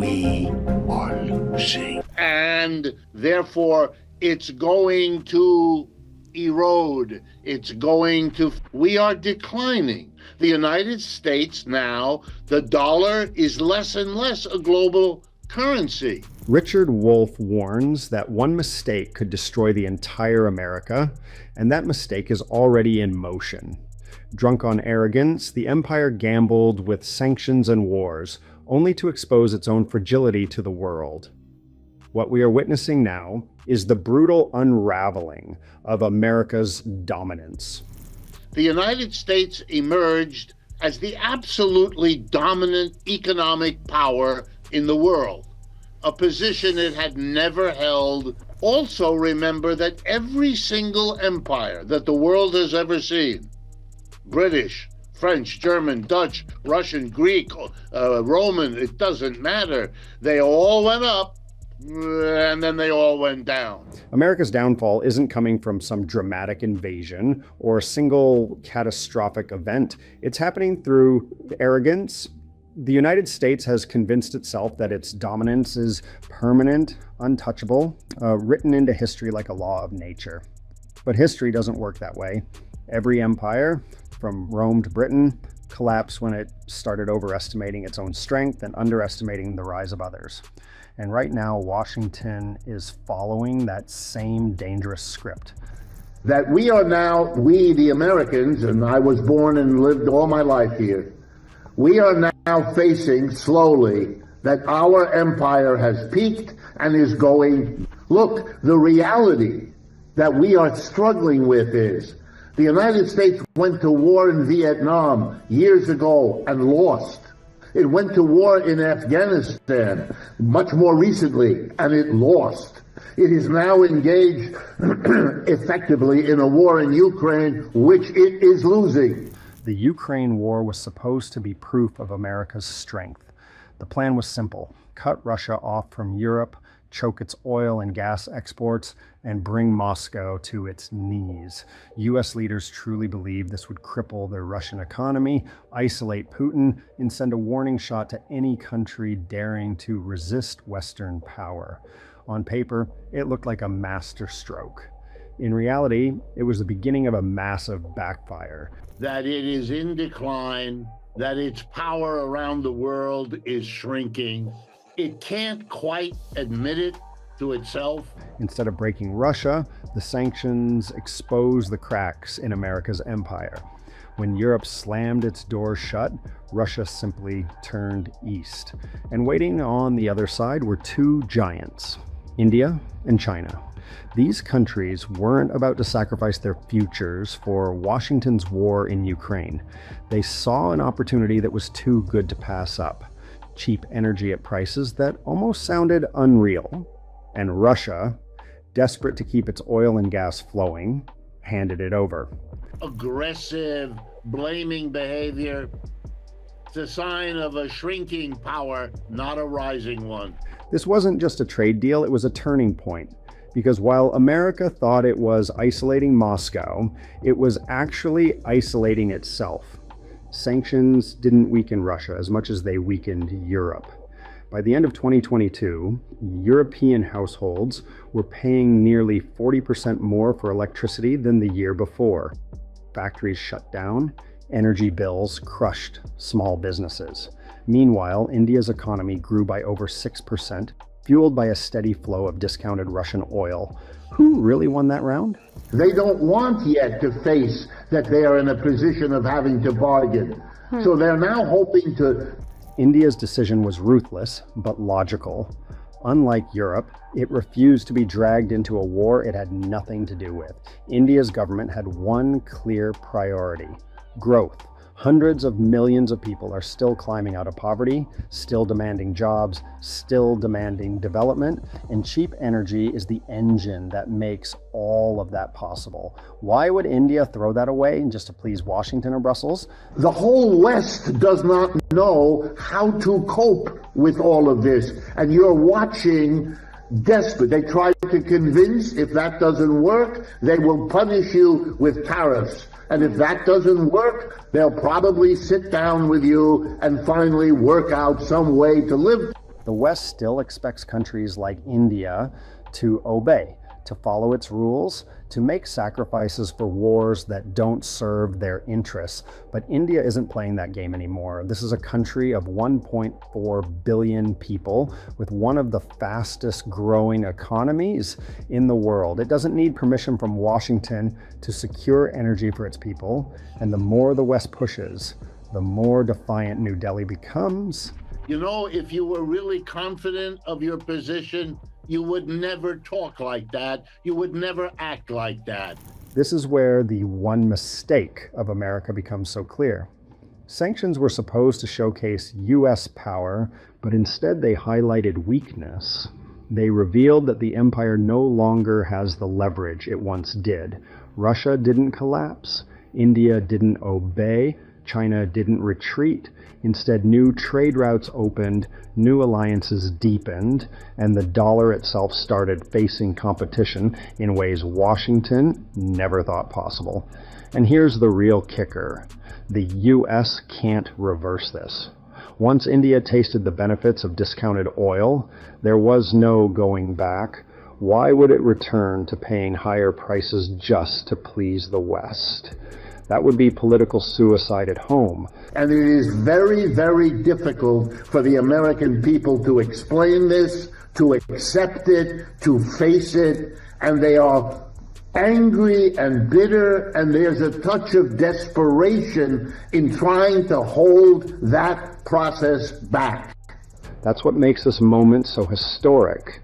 We are losing. And therefore, it's going to erode. We are declining. The United States now, the dollar is less and less a global currency. Richard Wolff warns that one mistake could destroy the entire America, and that mistake is already in motion. Drunk on arrogance, the empire gambled with sanctions and wars, only to expose its own fragility to the world. What we are witnessing now is the brutal unraveling of America's dominance. The United States emerged as the absolutely dominant economic power in the world, a position it had never held. Also remember that every single empire that the world has ever seen, British, French, German, Dutch, Russian, Greek, Roman, it doesn't matter. They all went up and then they all went down. America's downfall isn't coming from some dramatic invasion or a single catastrophic event. It's happening through arrogance. The United States has convinced itself that its dominance is permanent, untouchable, written into history like a law of nature. But history doesn't work that way. Every empire, from Rome to Britain, collapsed when it started overestimating its own strength and underestimating the rise of others. And right now, Washington is following that same dangerous script. That we are now, we the Americans, and I was born and lived all my life here, we are now facing slowly that our empire has peaked and is going. Look, the reality that we are struggling with is the United States went to war in Vietnam years ago and lost. It went to war in Afghanistan much more recently and it lost. It is now engaged effectively in a war in Ukraine, which it is losing. The Ukraine war was supposed to be proof of America's strength. The plan was simple: cut Russia off from Europe, choke its oil and gas exports, and bring Moscow to its knees. US leaders truly believed this would cripple their Russian economy, isolate Putin, and send a warning shot to any country daring to resist Western power. On paper, it looked like a master stroke. In reality, it was the beginning of a massive backfire. That it is in decline, that its power around the world is shrinking. It can't quite admit it to itself. Instead of breaking Russia, the sanctions exposed the cracks in America's empire. When Europe slammed its doors shut, Russia simply turned east. And waiting on the other side were two giants, India and China. These countries weren't about to sacrifice their futures for Washington's war in Ukraine. They saw an opportunity that was too good to pass up. Cheap energy at prices that almost sounded unreal. And Russia, desperate to keep its oil and gas flowing, handed it over. Aggressive, blaming behavior. It's a sign of a shrinking power, not a rising one. This wasn't just a trade deal, it was a turning point. Because while America thought it was isolating Moscow, it was actually isolating itself. Sanctions didn't weaken Russia as much as they weakened Europe. By the end of 2022, European households were paying nearly 40% more for electricity than the year before. Factories shut down, energy bills crushed small businesses. Meanwhile, India's economy grew by over 6%, fueled by a steady flow of discounted Russian oil. Who really won that round? They don't want yet to face that they are in a position of having to bargain. So they're now hoping to. India's decision was ruthless, but logical. Unlike Europe, it refused to be dragged into a war it had nothing to do with. India's government had one clear priority: growth. Hundreds of millions of people are still climbing out of poverty, still demanding jobs, still demanding development, and cheap energy is the engine that makes all of that possible. Why would India throw that away just to please Washington or Brussels? The whole West does not know how to cope with all of this, and you're watching desperate. They try to convince, if that doesn't work, they will punish you with tariffs. And if that doesn't work, they'll probably sit down with you and finally work out some way to live. The West still expects countries like India to obey, to follow its rules, to make sacrifices for wars that don't serve their interests. But India isn't playing that game anymore. This is a country of 1.4 billion people with one of the fastest growing economies in the world. It doesn't need permission from Washington to secure energy for its people. And the more the West pushes, the more defiant New Delhi becomes. You know, if you were really confident of your position, you would never talk like that. You would never act like that. This is where the one mistake of America becomes so clear. Sanctions were supposed to showcase US power, but instead they highlighted weakness. They revealed that the empire no longer has the leverage it once did. Russia didn't collapse. India didn't obey. China didn't retreat. Instead, new trade routes opened, new alliances deepened, and the dollar itself started facing competition in ways Washington never thought possible. And here's the real kicker. The US can't reverse this. Once India tasted the benefits of discounted oil, there was no going back. Why would it return to paying higher prices just to please the West? That would be political suicide at home. And it is very, very difficult for the American people to explain this, to accept it, to face it, and they are angry and bitter, and there's a touch of desperation in trying to hold that process back. That's what makes this moment so historic.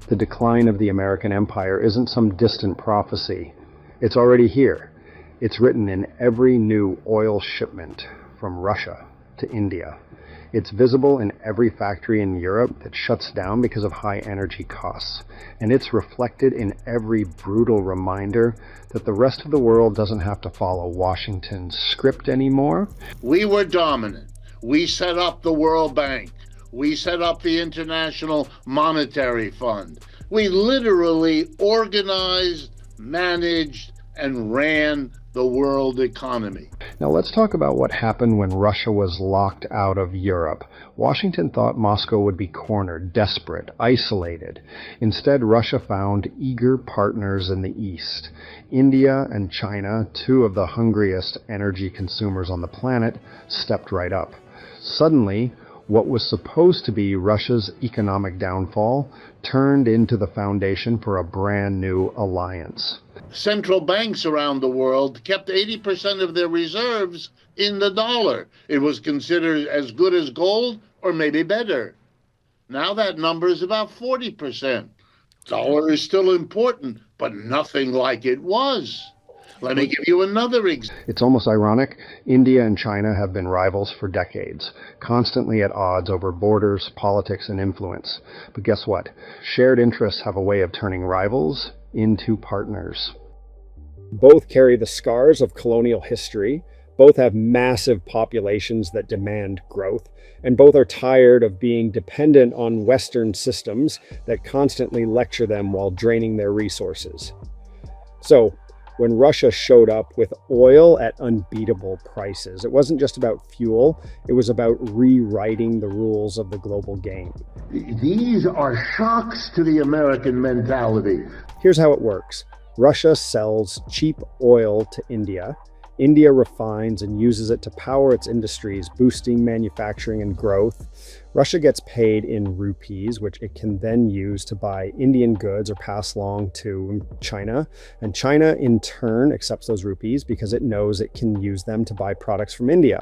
The decline of the American empire isn't some distant prophecy. It's already here. It's written in every new oil shipment from Russia to India. It's visible in every factory in Europe that shuts down because of high energy costs. And it's reflected in every brutal reminder that the rest of the world doesn't have to follow Washington's script anymore. We were dominant. We set up the World Bank. We set up the International Monetary Fund. We literally organized, managed, and ran the world economy. Now let's talk about what happened when Russia was locked out of Europe. Washington thought Moscow would be cornered, desperate, isolated. Instead, Russia found eager partners in the East. India and China, two of the hungriest energy consumers on the planet, stepped right up. Suddenly, what was supposed to be Russia's economic downfall turned into the foundation for a brand new alliance. Central banks around the world kept 80% of their reserves in the dollar. It was considered as good as gold or maybe better. Now that number is about 40%. Dollar is still important, but nothing like it was. Let me give you another example. It's almost ironic. India and China have been rivals for decades, constantly at odds over borders, politics, and influence. But guess what? Shared interests have a way of turning rivals into partners. Both carry the scars of colonial history. Both have massive populations that demand growth. And both are tired of being dependent on Western systems that constantly lecture them while draining their resources. So, when Russia showed up with oil at unbeatable prices, it wasn't just about fuel, it was about rewriting the rules of the global game. These are shocks to the American mentality. Here's how it works. Russia sells cheap oil to India. India refines and uses it to power its industries, boosting manufacturing and growth. Russia gets paid in rupees, which it can then use to buy Indian goods or pass along to China. And China, in turn, accepts those rupees because it knows it can use them to buy products from India.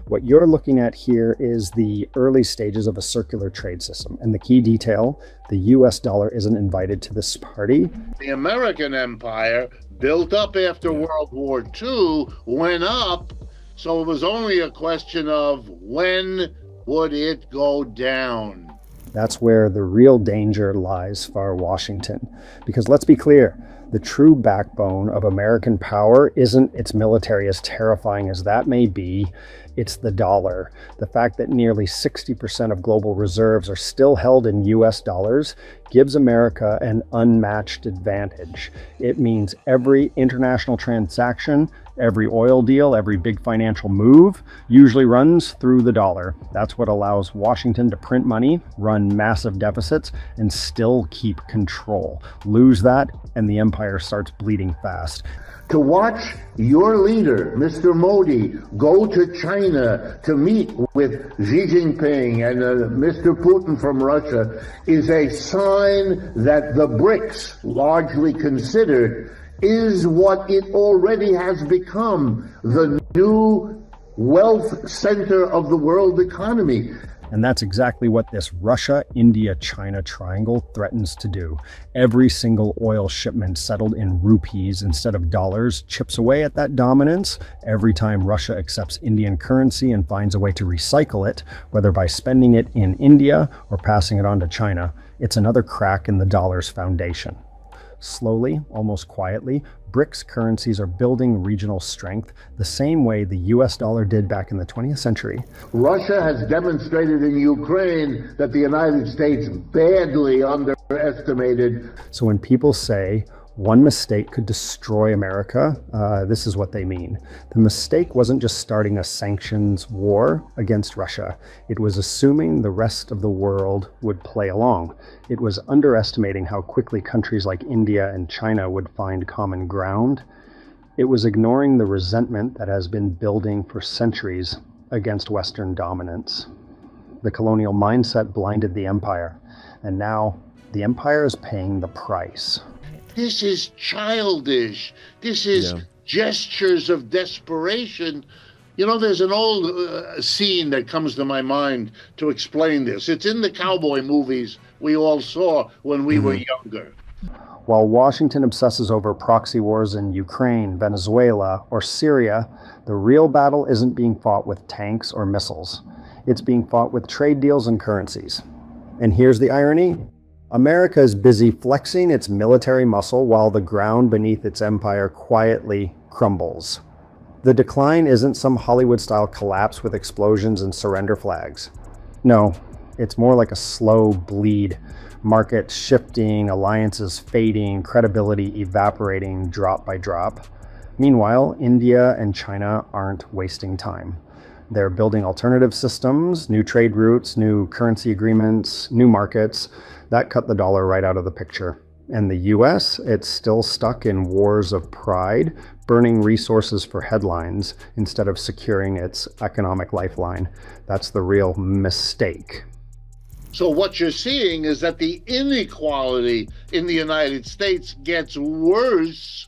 What you're looking at here is the early stages of a circular trade system. And the key detail, the US dollar isn't invited to this party. The American empire, built up after World War II, went up, so it was only a question of when would it go down. That's where the real danger lies for Washington. Because let's be clear, The true backbone of American power isn't its military, as terrifying as that may be. It's the dollar. The fact that nearly 60% of global reserves are still held in US dollars gives America an unmatched advantage. It means every international transaction, every oil deal, every big financial move usually runs through the dollar. That's what allows Washington to print money, run massive deficits, and still keep control. Lose that, and the empire starts bleeding fast. To watch your leader, Mr. Modi, go to China to meet with Xi Jinping and Mr. Putin from Russia is a sign that the BRICS, largely considered, is what it already has become, the new wealth center of the world economy. And that's exactly what this Russia-India-China triangle threatens to do. Every single oil shipment settled in rupees instead of dollars chips away at that dominance. Every time Russia accepts Indian currency and finds a way to recycle it, whether by spending it in India or passing it on to China, it's another crack in the dollar's foundation. Slowly, almost quietly, BRICS currencies are building regional strength the same way the US dollar did back in the 20th century. Russia has demonstrated in Ukraine that the United States badly underestimated. So when people say one mistake could destroy America, this is what they mean. The mistake wasn't just starting a sanctions war against Russia. It was assuming the rest of the world would play along. It was underestimating how quickly countries like India and China would find common ground. It was ignoring the resentment that has been building for centuries against Western dominance. The colonial mindset blinded the empire, and now the empire is paying the price. This is childish. This is gestures of desperation. You know, there's an old scene that comes to my mind to explain this. It's in the cowboy movies we all saw when we were younger. While Washington obsesses over proxy wars in Ukraine, Venezuela, or Syria, the real battle isn't being fought with tanks or missiles. It's being fought with trade deals and currencies. And here's the irony. America is busy flexing its military muscle while the ground beneath its empire quietly crumbles. The decline isn't some Hollywood-style collapse with explosions and surrender flags. No, it's more like a slow bleed. Markets shifting, alliances fading, credibility evaporating drop by drop. Meanwhile, India and China aren't wasting time. They're building alternative systems, new trade routes, new currency agreements, new markets. That cut the dollar right out of the picture. And the US, it's still stuck in wars of pride, burning resources for headlines instead of securing its economic lifeline. That's the real mistake. So what you're seeing is that the inequality in the United States gets worse.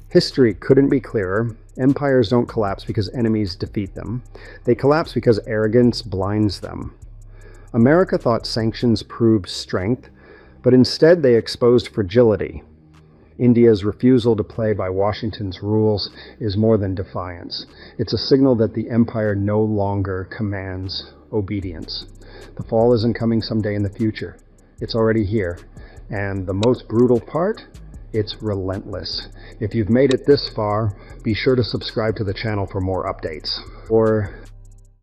History couldn't be clearer. Empires don't collapse because enemies defeat them. They collapse because arrogance blinds them. America thought sanctions proved strength, but instead they exposed fragility. India's refusal to play by Washington's rules is more than defiance. It's a signal that the empire no longer commands obedience. The fall isn't coming someday in the future. It's already here. And the most brutal part? It's relentless. If you've made it this far, be sure to subscribe to the channel for more updates. Or